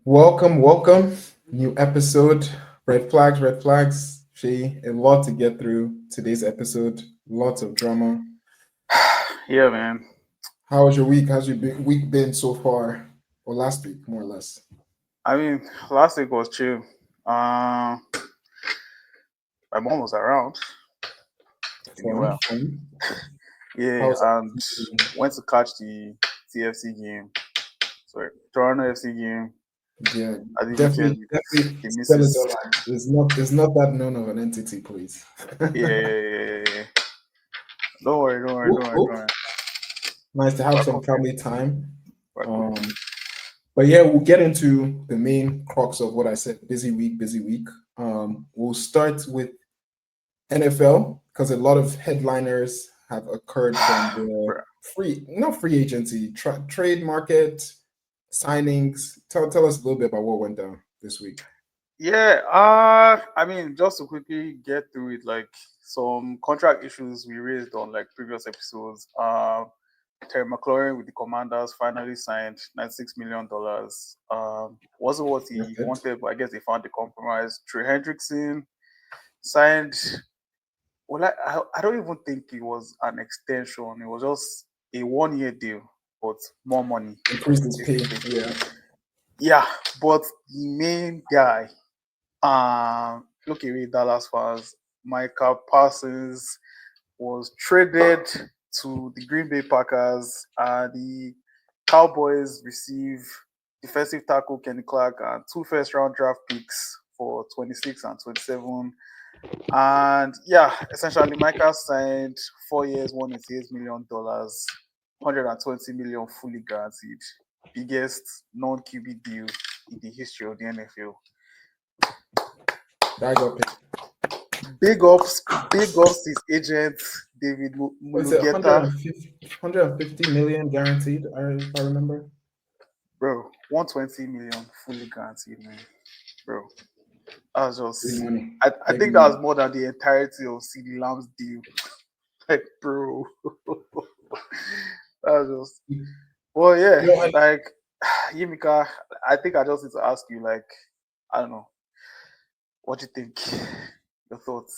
Welcome. New episode. Red Flags. Seyi, a lot to get through today's episode. Lots of drama. Yeah, man. How was your week? How's your week been so far? Or last week, more or less. I mean, last week was chill. Uh, my mom was around. Doing Fun, well. fun. Yeah, How's and went to catch the TFC game. Sorry, Toronto FC game yeah, at the weekend definitely, with definitely the spell it missus. out. It's not that known of an entity, please. Yeah. Don't worry, don't worry, Cool, don't worry, don't cool. worry. Nice to have We're some cooking. family time. We're cooking. Um, But yeah, we'll get into the main crux of what I said. Busy week, busy week. We'll start with NFL because a lot of headliners have occurred from the Bruh. not free agency, trade market signings. Tell us a little bit about what went down this week. Yeah, I mean, just to quickly get through it, like some contract issues we raised on like previous episodes. Terry McLaurin with the Commanders finally signed $96 million. Wasn't what That's he it. wanted, but I guess they found the compromise. Trey Hendrickson signed. Well, I don't even think it was an extension. It was just a 1 year deal, but more money, Increased his pay. basically. Yeah. Yeah, but the main guy, look away, Dallas fans. Micah Parsons was traded to the Green Bay Packers. The Cowboys receive defensive tackle Kenny Clark and two first round draft picks for 26 and 27. And yeah, essentially, Micah signed 4 years, $188 million, 120 million fully guaranteed. Biggest non QB deal in the history of the NFL. That got paid. Big ups, big ups his agent, David Was it Mulugeta. 150 million guaranteed, if I remember? Bro, 120 million fully guaranteed, man. Bro, that was Big just. money. I Big think that money. was more than the entirety of CD Lamb's deal. Like, bro. That was just. Well, yeah, No, like, Yimika, I think I just need to ask you, like, I don't know, what do you think? Your thoughts?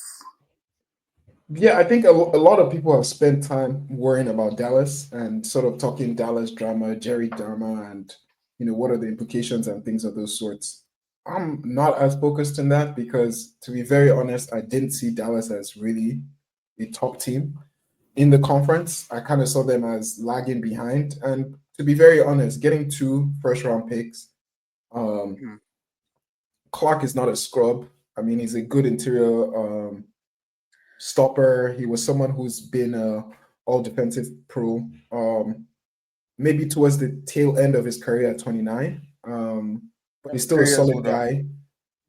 yeah, I think a lot of people have spent time worrying about Dallas and sort of talking Dallas drama, Jerry drama, and what are the implications and things of those sorts. I'm not as focused on that because, to be very honest, I didn't see Dallas as really a top team in the conference. I kind of saw them as lagging behind, and to be very honest, getting two first round picks, um, Hmm. Clark is not a scrub. I mean, he's a good interior. Stopper. He was someone who's been a all defensive pro. Maybe towards the tail end of his career at 29. But he's Maybe still a 3 years solid older. I guy.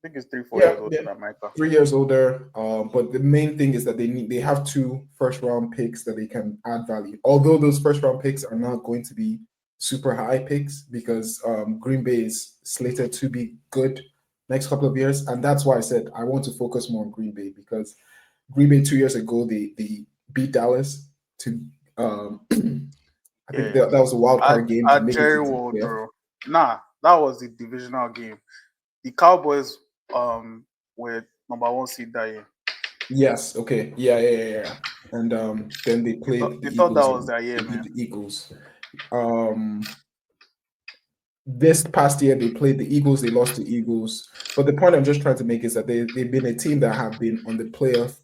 think it's 3, 4 years Yeah, older yeah. than Micah. 3 years older. But the main thing is that they have two first round picks that they can add value. Although those first round picks are not going to be super high picks because Green Bay is slated to be good next couple of years, and that's why I said I want to focus more on Green Bay because Green Bay 2 years ago they beat Dallas to I think Yeah. that was a wild At, card game to at make it Jerry to the World, playoff. bro. Nah, that was the divisional game. The Cowboys were number one seed that year. Yes, okay, yeah. And then they They played thought the they thought that Eagles was and their year, they beat man. the Eagles. Um, this past year they played the Eagles. They lost to Eagles. But the point I'm just trying to make is that they've been a team that have been on the playoff.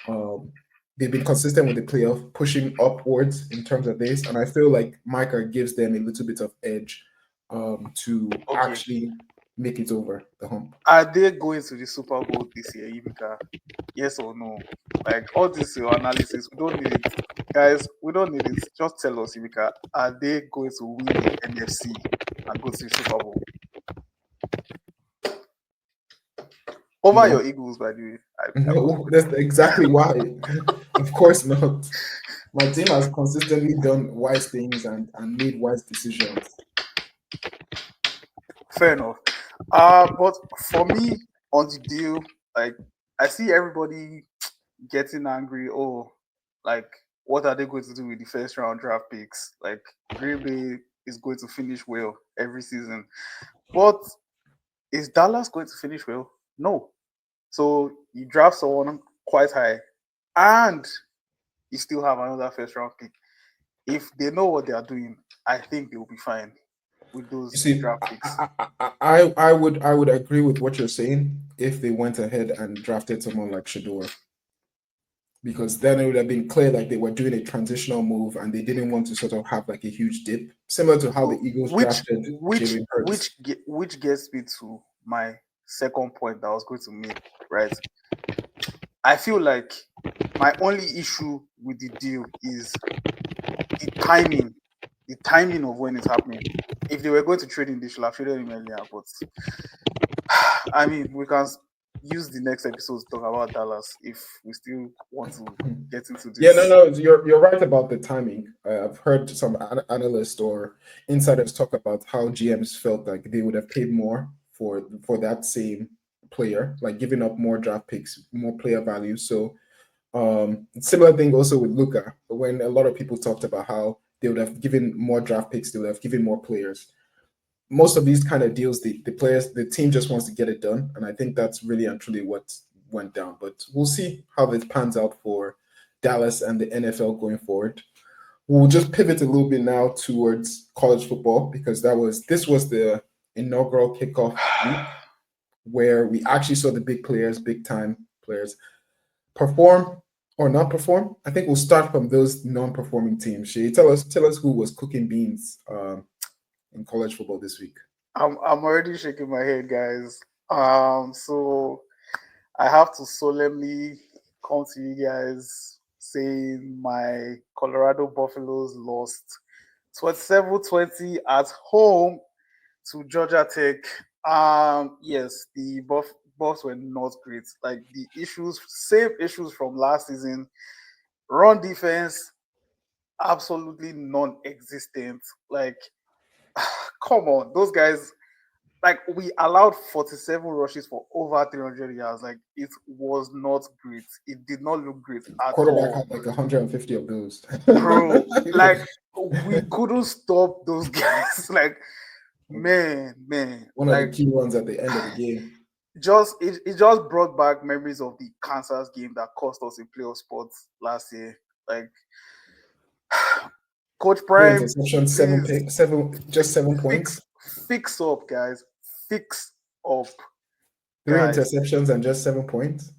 Um, they've been consistent with the playoff, pushing upwards in terms of this, and I feel like Micah gives them a little bit of edge to Okay. actually make it over the hump. Are they going to the Super Bowl this year, Yimika? Yes or no? Like all this your analysis, we don't need it. Guys, we don't need it. Just tell us, Yimika, are they going to win the NFC and go to the Super Bowl? Over your No, Eagles, by the way. I must no, put that's exactly why. Of course not. My team has consistently done wise things and made wise decisions. fair enough. But for me on the deal, like I see everybody getting angry. Oh, like what are they going to do with the first round draft picks? Like Green Bay is going to finish well every season. But Is Dallas going to finish well? No. So you draft someone quite high, and you still have another first round pick. If they know what they are doing, I think they will be fine with You those see, draft picks. I would agree with what you're saying if they went ahead and drafted someone like Shador, because then it would have been clear like they were doing a transitional move and they didn't want to sort of have like a huge dip, similar to how the So Eagles which drafted which Jalen Hurts. which gets me to my second point that I was going to make, right? I feel like my only issue with the deal is the timing, the timing of when it's happening. If they were going to trade him, they should have traded him earlier. But I mean, we can use the next episode to talk about Dallas if we still want to get into Yeah, no, this. no, you're right about the timing. I've heard some analysts or insiders talk about how GMs felt like they would have paid more for that same player, like giving up more draft picks, more player value. So similar thing also with Luca, when a lot of people talked about how they would have given more draft picks, they would have given more players. Most of these kind of deals, the players, the team just wants to get it done, and I think that's really and truly what went down. But we'll see how this pans out for Dallas and the NFL going forward. We'll just pivot a little bit now towards college football because this was the inaugural kickoff week where we actually saw the big players, big time players, perform or not perform. I think we'll start from those non-performing teams. Shay, tell us who was cooking beans in college football this week. I'm already shaking my head, guys. So I have to solemnly come to you guys saying my Colorado Buffaloes lost 27-20 at home to Georgia Tech. Yes, the Buffs were not great. Like the issues, same issues from last season. Run defense, absolutely non-existent. Like, come on, those guys. Like we allowed 47 rushes for over 300 yards. Like it was not great. It did not look great at Quarterback all, had like 150 of those. bro. Like we couldn't stop those guys. Like man, One of the like key ones at the end of the game. it just brought back memories of the Kansas game that cost us a playoff spot last year. Like Coach Three Prime, interceptions, please just 7 points. fix fix up, guys. Fix up, Three guys. interceptions and just 7 points.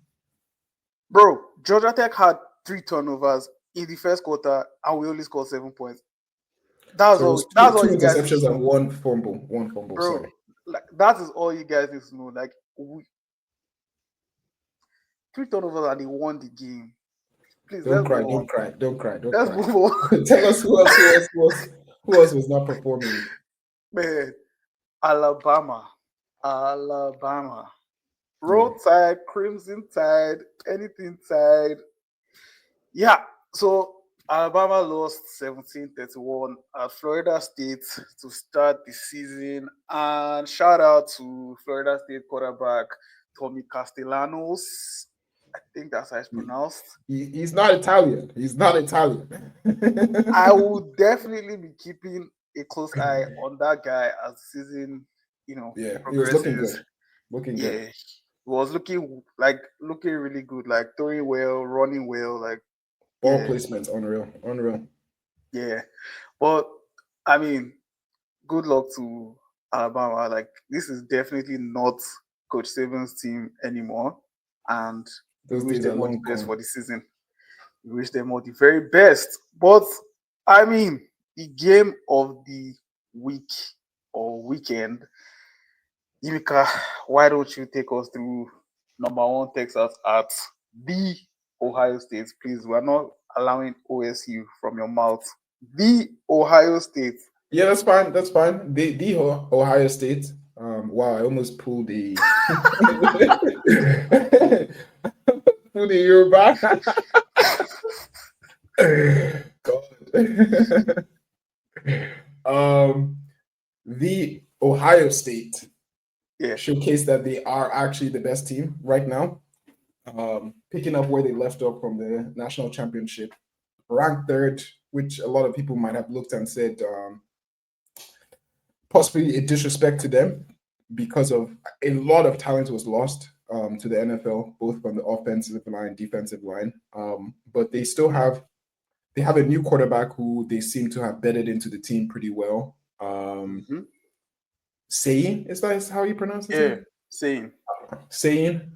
Bro, Georgia Tech had 3 turnovers in the first quarter, and we only scored 7 points. So it was That's all two you guys need interceptions to and know, one fumble. One fumble, bro. sorry. Like that is all you guys need to know. Like 3 turnovers and they won the game. Please Don't let's cry, move don't on. cry, don't cry, don't Let's cry. move on, Tell us who else was not performing. man. Alabama, Yeah. Roll Tide, Crimson Tide, anything Tide. Yeah. So Alabama lost 17-31 at Florida State to start the season. And shout out to Florida State quarterback Tommy Castellanos. I think that's how it's pronounced. He's not Italian. He's not Italian. I will definitely be keeping a close eye on that guy as the season, Yeah, he was looking progresses. good. Looking good. Yeah, he was looking really good, like throwing well, running well, like Ball yeah, placements, unreal. Unreal. yeah. But I mean, good luck to Alabama. Like this is definitely not Coach Saban's team anymore, and we Those wish days are them all the long best for gone. the season. We wish them all the very best. But I mean, the game of the week or weekend, Yimika, why don't you take us through number one Texas at the Ohio State, please? We're not allowing OSU from your mouth. The Ohio State. Yeah, that's fine. That's fine. The Ohio State. Wow, I almost pulled the pulled the Yoruba. God. um, the Ohio State Yeah. showcased that they are actually the best team right now. Picking up where they left off from the national championship, ranked third, which a lot of people might have looked and said possibly a disrespect to them. because of a lot of talent was lost to the NFL, both from the offensive line, defensive line. But they have a new quarterback who they seem to have bedded into the team pretty well. Mm-hmm. Seyi, is that how you pronounce his Yeah, name? same. Saying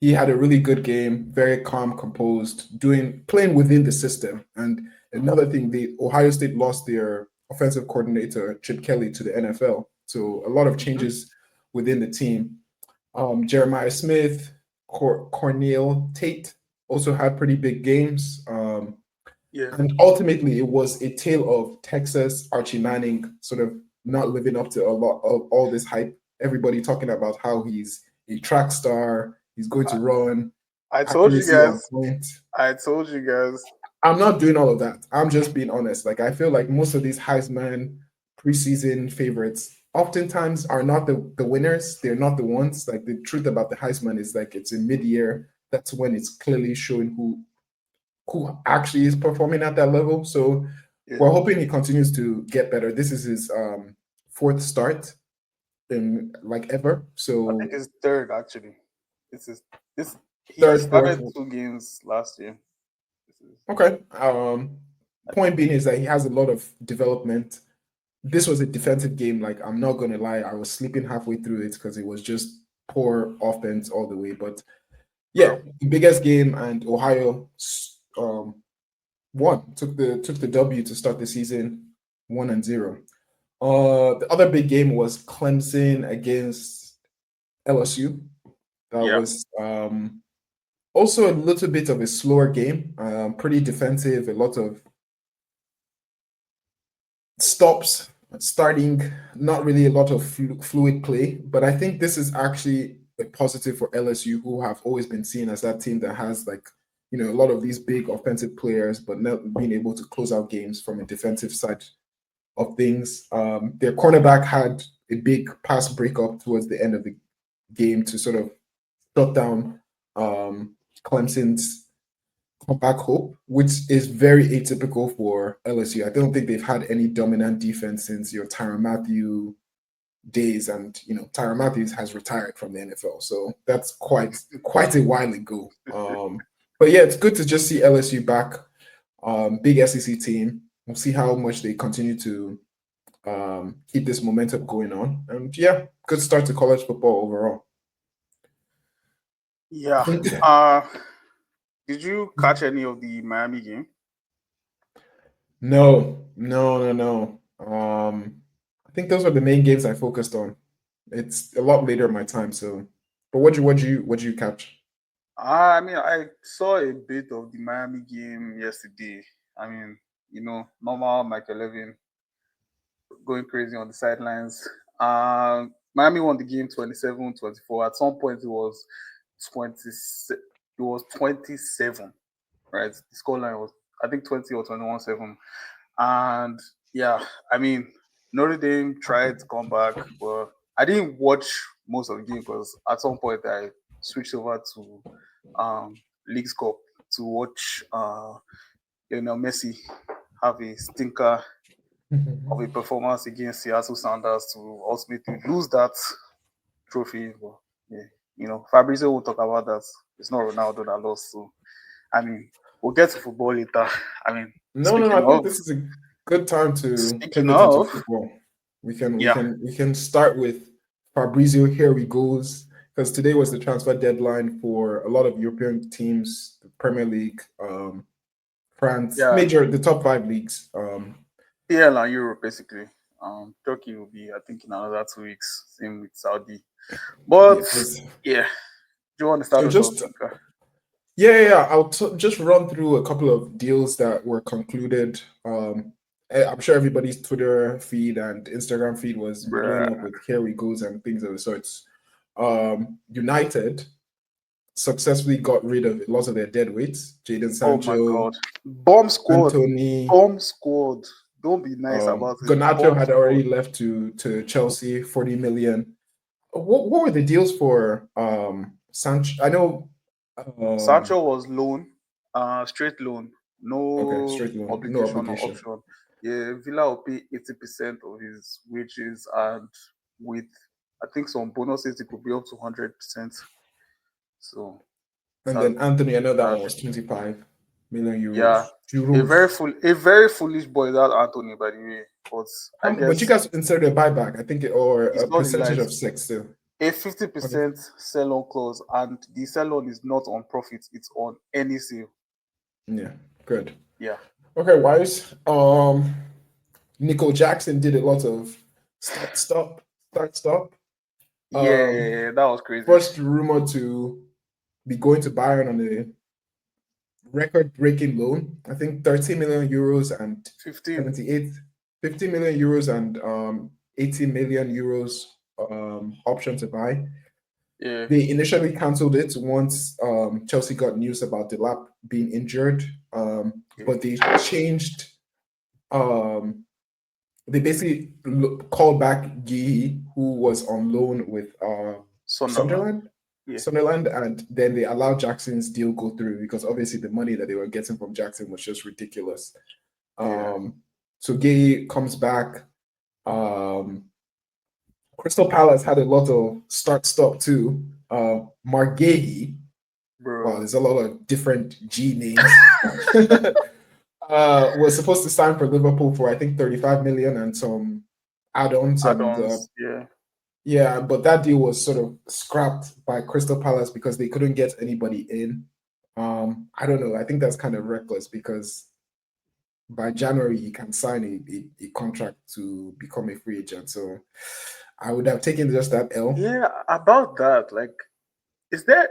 he had a really good game, very calm, composed, playing within the system. And another thing, the Ohio State lost their offensive coordinator Chip Kelly to the NFL, so a lot of Mm-hmm. changes within the team. Jeremiah Smith, Cornell Tate also had pretty big games. Yeah. And ultimately, it was a tale of Texas Archie Manning sort of not living up to a lot of all this hype. Everybody talking about how he's a track star, he's going to run, I told you accuracy on guys. point. I told you guys. I'm not doing all of that. I'm just being honest. Like I feel like most of these Heisman preseason favorites oftentimes are not the winners. They're not the ones. Like the truth about the Heisman is like it's in mid-year. That's when it's clearly showing who actually is performing at that level. So Yeah. we're hoping he continues to get better. This is his fourth start in like ever. I think So it's third actually. This is this. He third, fourth. started 2 games last year. This is. Okay. Point being is that he has a lot of development. This was a defensive game. Like I'm not gonna lie, I was sleeping halfway through it because it was just poor offense all the way. But yeah, Bro. the biggest game, and Ohio won, took the W to start the season 1-0. The other big game was Clemson against LSU. That Yeah. was also a little bit of a slower game, pretty defensive, a lot of stops, starting, not really a lot of fluid play. But I think this is actually a positive for LSU, who have always been seen as that team that has like, a lot of these big offensive players, but not being able to close out games from a defensive side of things. Their cornerback had a big pass breakup towards the end of the game to sort of shut down Clemson's comeback hope, which is very atypical for LSU. I don't think they've had any dominant defense since your Tyrann Mathieu days, and Tyrann Matthews has retired from the NFL, so that's quite a while ago. But yeah, it's good to just see LSU back. Big SEC team. We'll see how much they continue to keep this momentum going on. And yeah, good start to college football overall. I Yeah. think Did you catch any of the Miami game? no. I think those are the main games I focused on. It's a lot later in my time, so. But what you catch? I mean, I saw a bit of the Miami game yesterday. I mean, normal Michael Levin going crazy on the sidelines. Miami won the game 27-24. At some point, 20. It was 27, right? The scoreline was, I think, 20 or 21-7. And yeah, I mean, Notre Dame tried to come back, but I didn't watch most of the game because at some point I switched over to League's Cup to watch Messi have a stinker of a performance against Seattle Sounders to ultimately lose that trophy. But yeah, Fabrizio will talk about that. It's not Ronaldo that lost. So I mean, we'll get to football later. I mean, No. I think this is a good time to speaking pivot into of, football. We yeah, can start with Fabrizio. Here we goes, because today was the transfer deadline for a lot of European teams, the Premier League, France, yeah, the top five leagues. PL and Europe basically. Turkey will be, I think, in another 2 weeks. Same with Saudi. But Yeah, yeah, do you want to start so us off, just Yinka? yeah. I'll just run through a couple of deals that were concluded. I'm sure everybody's Twitter feed and Instagram feed was blowing up Bruh. with here we goes and things of the sorts. United successfully got rid of a lot of their dead weights. Jaden Oh my Sancho, God. Bomb squad. Anthony, Bomb squad. Don't be nice about it. Garnacho Bomb had squad. already left to Chelsea, 40 million. What were the deals for Sancho? I know. Sancho was loan, straight loan, Okay, no straight loan, no obligation or obligation. option. Yeah, Villa will pay 80% of his wages, and with I think some bonuses it could be up to 100%. So And that, then Anthony, I know that that one was 25 million euros. yeah, Euros. a very foolish boy that Anthony, by the way. But I But you guess guys inserted a buyback, I think, or it's a not in percentage light. of six still. A 50% sell-on clause, and the sell-on is not on profit; it's on any sale. Yeah, good. Yeah, Okay, Wise. Nico Jackson did a lot of start stop, start stop. yeah, that was crazy. First rumored to be going to Bayern on a record-breaking loan. I think 30 million euros and 15. 78, 50 million euros and 80 million euros option to buy. Yeah, They initially cancelled it once Chelsea got news about Delap being injured, but they changed. They basically called back Guéhi, who was on loan with Sunderland. Sunderland. Yeah, Sunderland, and then they allowed Jackson's deal go through because obviously the money that they were getting from Jackson was just ridiculous. yeah. So Guéhi comes back. Crystal Palace had a lot of start-stop too. Mark Guéhi, wow, Bro, there's a lot of different G names. Was supposed to sign for Liverpool for I think 35 million and some add-ons, and add-ons. Yeah, yeah, but that deal was sort of scrapped by Crystal Palace because they couldn't get anybody in. I don't know. I think that's kind of reckless because by January he can sign a contract to become a free agent. So I would have taken just that L. yeah. About that, like, is there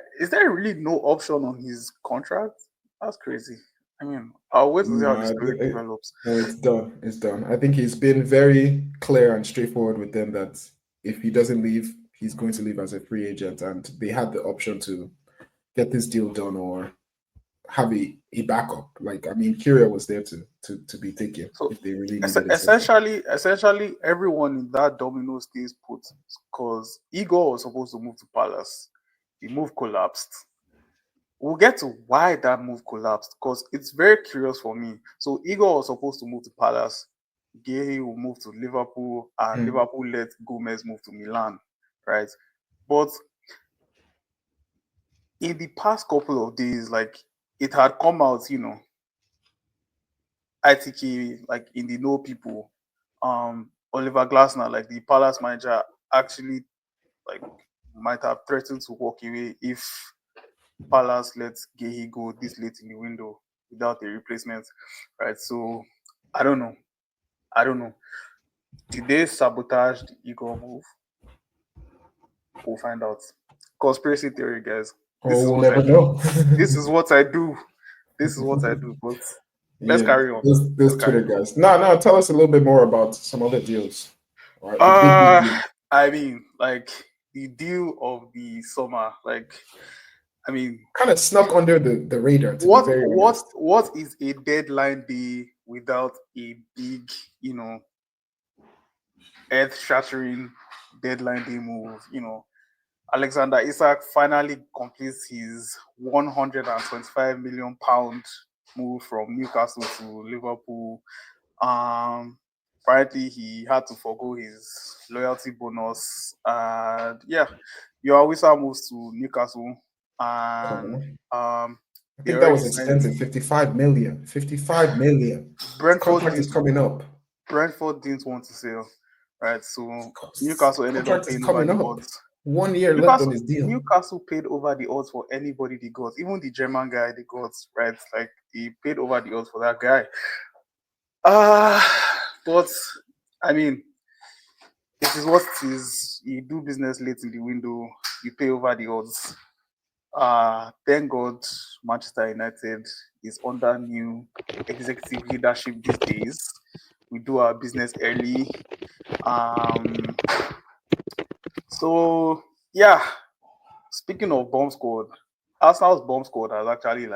really no option on his contract? That's crazy. I mean, I'll wait to see how the No, story develops. no, it's done. It's done. I think he's been very clear and straightforward with them that if he doesn't leave, he's going to leave as a free agent, and they had the option to get this deal done or have a backup. Like, I mean, Kyria was there to be taken So if they really needed a center. essentially, everyone in that domino stays put because Igor was supposed to move to Palace. The move collapsed. We'll get to why that move collapsed because it's very curious for me. So Igor was supposed to move to Palace. Gay will move to Liverpool, and Liverpool let Gomez move to Milan, right? But in the past couple of days, like it had come out, ITK, like in the know people, Oliver Glasner, like the Palace manager, actually like might have threatened to walk away if Palace lets Gehi go this late in the window without a replacement, right? So I don't know. Did they sabotage the Igor move? We'll find out. Conspiracy theory, guys. This is We'll what I never do. know. This is what I do. This is what I do. But let's Yeah, carry on. those Twitter guys. No, tell us a little bit more about some other deals. All right, the big deal. I mean, like the deal of the summer, like I mean, Kind of snuck under the radar, to be very honest. what is a deadline day without a big, earth-shattering deadline day move? Alexander Isak finally completes his 125 million pound move from Newcastle to Liverpool. Apparently he had to forgo his loyalty bonus, and yeah, Yoawisa moves to Newcastle, and I they think that already was signed. expensive. 55 million. 55 million. Contract is coming up. Brentford didn't want to sell, right? So His Newcastle ended up contract is paying over coming the up. odds. 1 year left on Newcastle, his deal. Newcastle paid over the odds for anybody they got, even the German guy they got, right? Like they paid over the odds for that guy. But I mean, it is what it is. You do business late in the window, you pay over the odds. Thank God Manchester United is under new executive leadership these days. We do our business early. So yeah, speaking of bomb squad, Arsenal's bomb squad has actually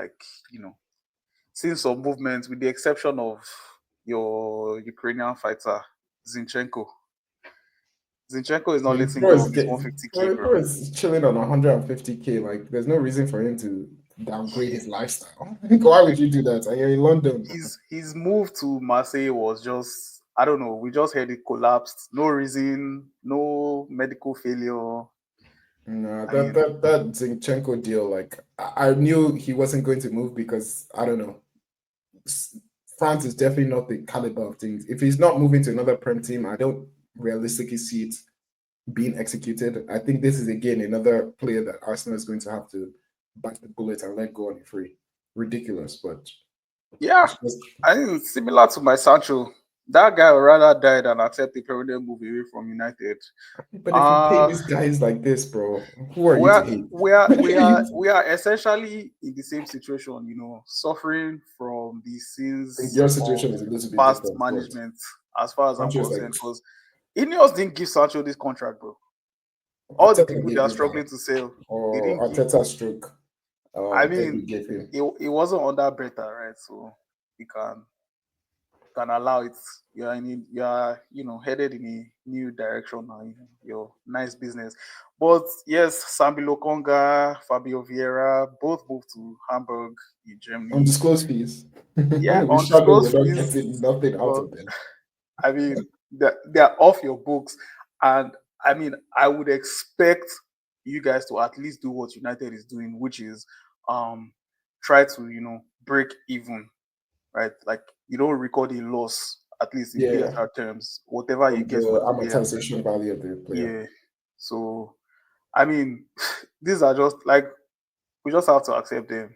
seen some movements with the exception of your Ukrainian fighter, Zinchenko. Zinchenko is not letting Bro go is, of his 150k, bro. bro is chilling on 150k. Like, there's no reason for him to downgrade his lifestyle. Why would you do that? Are you in London? His move to Marseille was just I don't know. We just heard it collapsed. No reason, no medical failure. No, I that mean, that that Zinchenko deal, like I knew he wasn't going to move because I don't know. France is definitely not the caliber of things. If he's not moving to another Prem team, I don't realistically see it being executed. I think this is again another player that Arsenal is going to have to bite the bullet and let go on it free. Ridiculous, but yeah, it's just, I think similar to my Sancho. That guy would rather die than accept a permanent move away from United. but if you pay Uh these guys like this, bro, who are you to we're hate? we are we are we are essentially in the same situation, suffering from the I think sins your of situation is a little bit past different, but management, as far as I'm Sancho is like concerned. Because Ineos didn't give Sancho this contract, bro. All the Arteta people they gave are this guy, struggling to sell, they or didn't give. Arteta stroke. I Eddie mean, gave him. it wasn't under better, right? So you can allow it. You are headed in a new direction now. Your nice business. But yes, Sambi Lokonga, Fabio Vieira both moved to Hamburg in Germany. Undisclosed fees. Yeah, When we struggle, we're undisclosed not fees, getting nothing out but of them. I mean they're off your books. And I mean, I would expect you guys to at least do what United is doing, which is try to, break even, right? Like you don't record a loss, at least in Yeah, PSR terms, whatever you from get for the the player. amortization value of the player. Yeah. So I mean, these are just like we just have to accept them.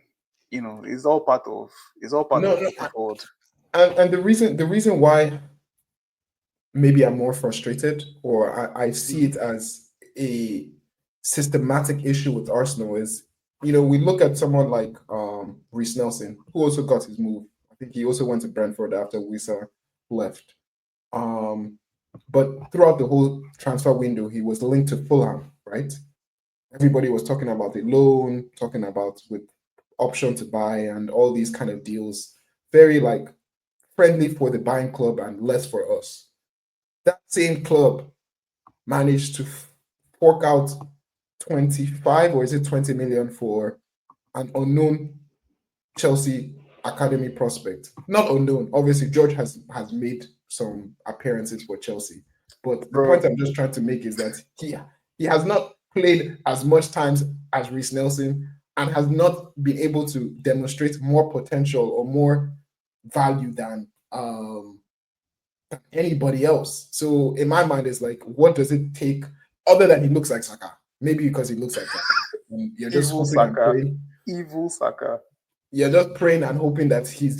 It's all part of No, moving forward. and the reason why maybe I'm more frustrated, or I see Mhm. it as a systematic issue with Arsenal is, we look at someone like Reece Nelson, who also got his move. I think he also went to Brentford after Wisa left. Um, but throughout the whole transfer window, he was linked to Fulham, right? Everybody was talking about the loan, talking about with option to buy and all these kind of deals. Very like friendly for the buying club and less for us. That same club managed to fork out 25 or is it 20 million for an unknown Chelsea academy prospect. Not unknown. Obviously, George has made some appearances for Chelsea. But the point Bro, I'm just trying to make is that he has not played as much times as Reece Nelson and has not been able to demonstrate more potential or more value than anybody else. So in my mind, it's like, what does it take other than he looks like Saka? Maybe because he looks like Saka. And you're just evil hoping and Saka. praying. Evil Saka. You're just praying and hoping that he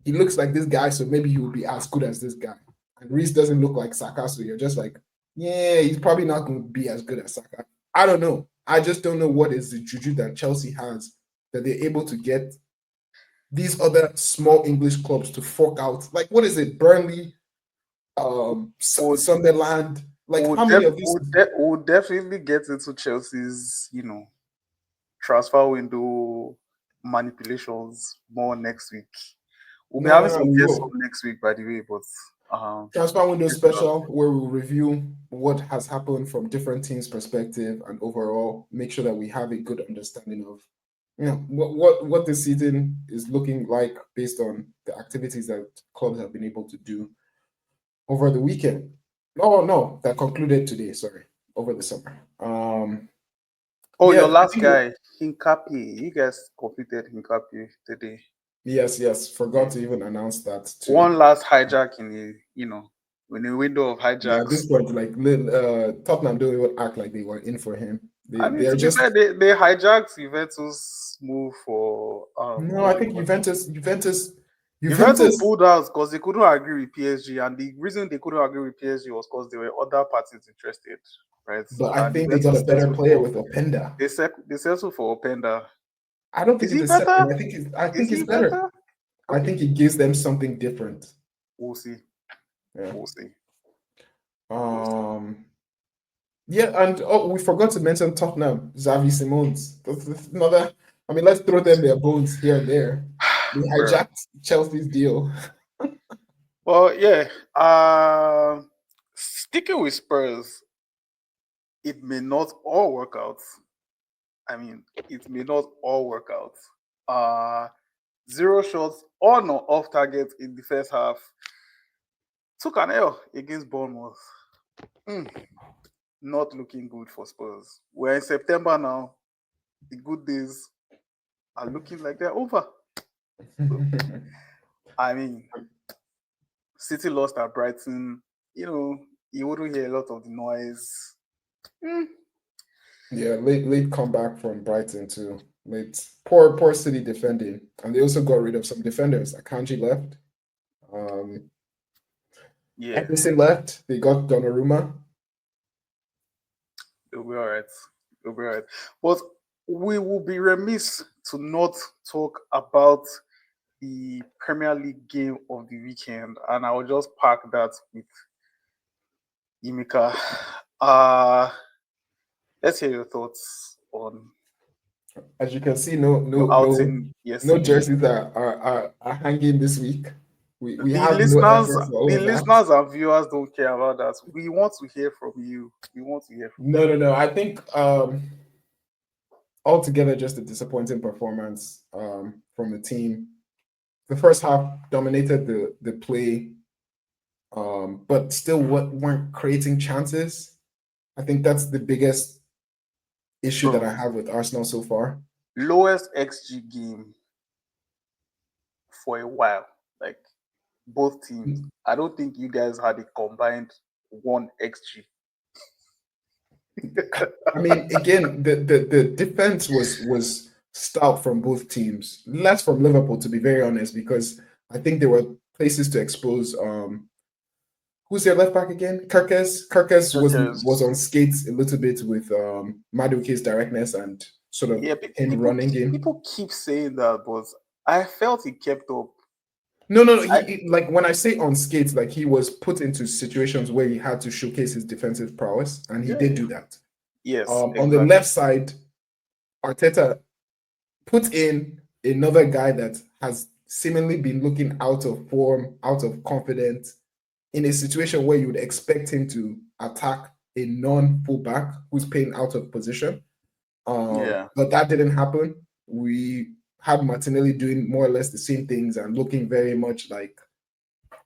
looks like this guy, so maybe he will be as good as this guy. And Reese doesn't look like Saka, so you're just like, yeah, he's probably not going to be as good as Saka. I don't know. I just don't know what is the juju that Chelsea has that they're able to get these other small English clubs to fork out. Like, what is it? Burnley, Would Sunderland. Like, would how many def- of these? would, de- would definitely get into Chelsea's, transfer window manipulations more next week. We'll be having No, some we guests from will. next week, by the way, but Transfer window this is special where we'll review what has happened from different teams' perspective and overall make sure that we have a good understanding of what this season is looking like based on the activities that clubs have been able to do over the weekend. No, that concluded today, sorry, over the summer. Oh, Yeah, your I last think guy, Hinkapi. You guys completed Hinkapi today. yes, forgot Yeah. to even announce that too. One last hijack in a window of Yeah, at this hijacks. point, like Tottenham don't even act like they were in for him. I mean, They're to be fair, just they hijacked Juventus move for no. what I they think call it. Juventus. Juventus pulled out because they couldn't agree with PSG, and the reason they couldn't agree with PSG was because there were other parties interested, right? But I And think they got a Juventus better settled player for with Openda. they settled for Openda. I don't think Is it's he a second. better? I Is think it's he better. better? I Okay, think it gives them something different. we'll see. Yeah. We'll see. We'll see. Um. Yeah, and we forgot to mention Tottenham, Xavi Simons. That's another. I mean, let's throw them their bones here and there. They Bro. hijacked Chelsea's deal. Well, yeah. Sticking with Spurs, it may not all work out. I mean, it may not all work out. Uh, zero shots on or off target in the first half. took an L against Bournemouth. Not looking good for Spurs. We're in September now. The good days are looking like they're over. I mean, City lost at Brighton. You wouldn't hear a lot of the noise. Yeah, late comeback from Brighton too. Late poor City defending, and they also got rid of some defenders. Akanji left. Yeah, Edison left. They got Donnarumma. it'll be all right. It'll be all right. But we will be remiss to not talk about the Premier League game of the weekend, and I will just pack that with Yimika. Let's hear your thoughts on As you can see, no your no no outing no yesterday. jerseys are hanging this week. We The have no listeners, effort for all the of that. listeners and viewers don't care about that. We want to hear from you. We want to hear from No. I think altogether just a disappointing performance from the team. The first half dominated the play, but still weren't creating chances. I think that's the biggest issue that Bro, I have with Arsenal so far. lowest XG game for a while. Like both teams. I don't think you guys had a combined 1 XG. I mean, again, the defense was stout from both teams. Less from Liverpool, to be very honest, because I think there were places to expose. Who's their left back again? Kirkes. Kirkes was Because on skates a little bit with Maduke's directness and sort of yeah, him running in. people keep saying that, but I felt he kept up. No. I Like when I say on skates, like he was put into situations where he had to showcase his defensive prowess, and he did yeah. do that. Yes, On the exactly. left side, Arteta put in another guy that has seemingly been looking out of form, out of confidence, in a situation where you would expect him to attack a non-fullback who's playing out of position. Yeah. But that didn't happen. We had Martinelli doing more or less the same things and looking very much like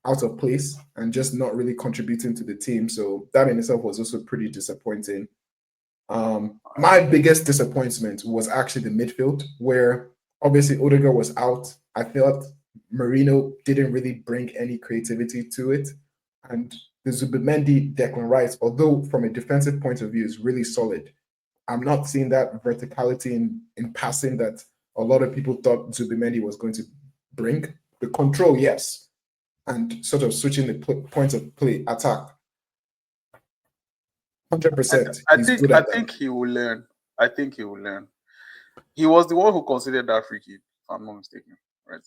out of place and just not really contributing to the team. So that in itself was also pretty disappointing. My biggest disappointment was actually the midfield, where obviously Odegaard was out. I felt Marino didn't really bring any creativity to it, and the Zubimendi Declan Rice, although from a defensive point of view, is really solid. I'm not seeing that verticality in passing that a lot of people thought Zubimendi was going to bring. The control, yes, and sort of switching the points of play, attack. 100%, he's good I at that. think he will learn. I think he will learn. He was the one who considered that free kick, if I'm not mistaken. Right?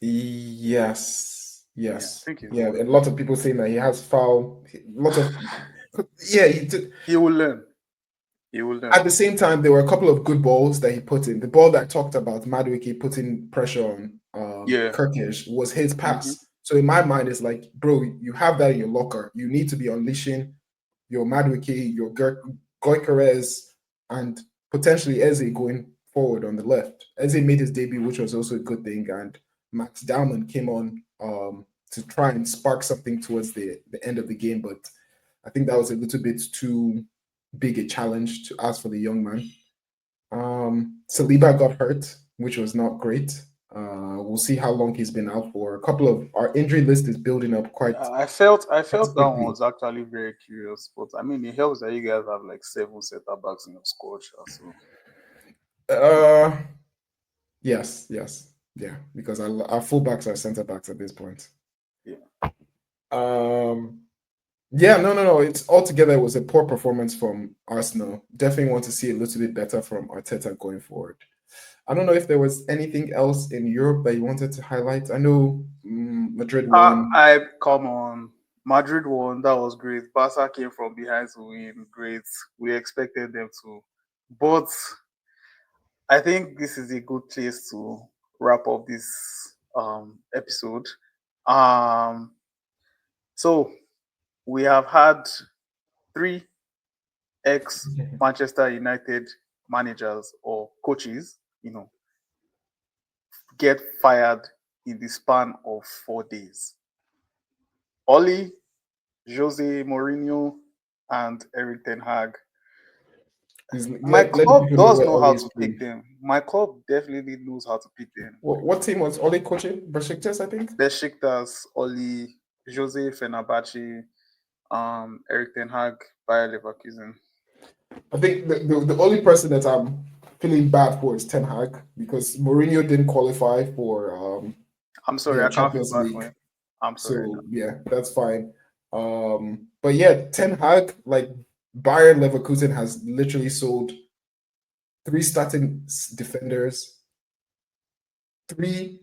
Yes, Yeah, I yes, think he's the yeah. one. A lot of people saying that he has foul. A lot of yeah. He will learn. He will learn. At the same time, there were a couple of good balls that he put in. The ball that I talked about, Madueke putting pressure on Yeah. Kirkish, was his Mm-hmm. pass. So in my mind, it's like, bro, you have that in your locker. You need to be unleashing your Madueke, your Goikarez, and potentially Eze going forward on the left. Eze made his debut, which was also a good thing, and Max Dowman came on to try and spark something towards the end of the game, but I think that was a little bit too big a challenge to ask for the young man. Saliba got hurt, which was not great. We'll see how long he's been out for. A couple of our injury list is building up quite I felt that one quickly. was actually very curious, but I mean it helps that you guys have like 7 center backs in your squad. So Uh, yes, yeah, because our fullbacks are centre backs at this point. yeah. Um, yeah, no. It's altogether it was a poor performance from Arsenal. Definitely want to see a little bit better from Arteta going forward. I don't know if there was anything else in Europe that you wanted to highlight. I know Madrid won. I come on. Madrid won. That was great. Barca came from behind to win. Great. We expected them to, but I think this is a good place to wrap up this episode. Um, so we have had 3 ex Manchester United managers or coaches, get fired in the span of 4 days. Oli, Jose Mourinho, and Eric Ten Hag. My Let the club people know does where know how Ole is to pick playing. them. My club definitely knows how to pick them. What team was Ole coaching? Besiktas, I think. Besiktas, Oli, Jose Fenerbahce, Eric Ten Hag, Bayer Leverkusen. I think the only person that I'm feeling bad for is Ten Hag because Mourinho didn't qualify for I'm sorry, the I can't feel Champions bad for League. him. I'm sorry. So yeah, that's fine. But yeah, Ten Hag, like Bayer Leverkusen has literally sold three starting defenders, three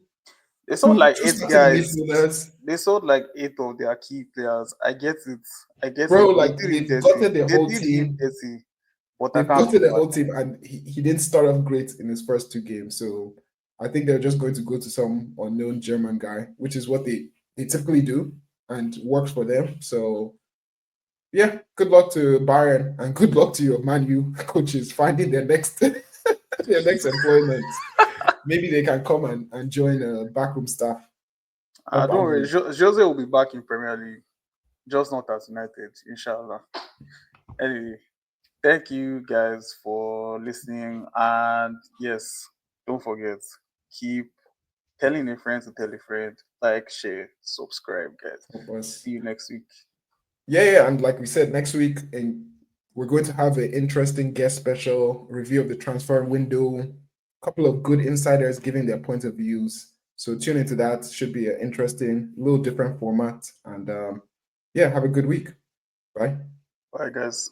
They sold like two 8 starting guys. midfielders. They sold like 8 of their key players. I get it. I get Bro, it. They like did it they've dirty. gotten the They whole did it team. dirty. But I They've can't gotten feel the bad whole for team, him. and he didn't start off great in his first two games. So I think they're just going to go to some unknown German guy, which is what they typically do and works for them. So yeah, good luck to Bayern and good luck to your Man U coaches finding their next their next employment. Maybe they can come and join backroom staff. Don't worry. Jose will be back in Premier League. Just not at United, inshallah. Anyway, thank you guys for listening. And yes, don't forget, keep telling a friend to tell a friend. Like, share, subscribe, guys. See you next week. Yeah, and like we said, next week, and we're going to have an interesting guest special review of the transfer window. A couple of good insiders giving their point of views. So tune into that. Should be an interesting, little different format. And yeah, have a good week. Bye. Bye, guys.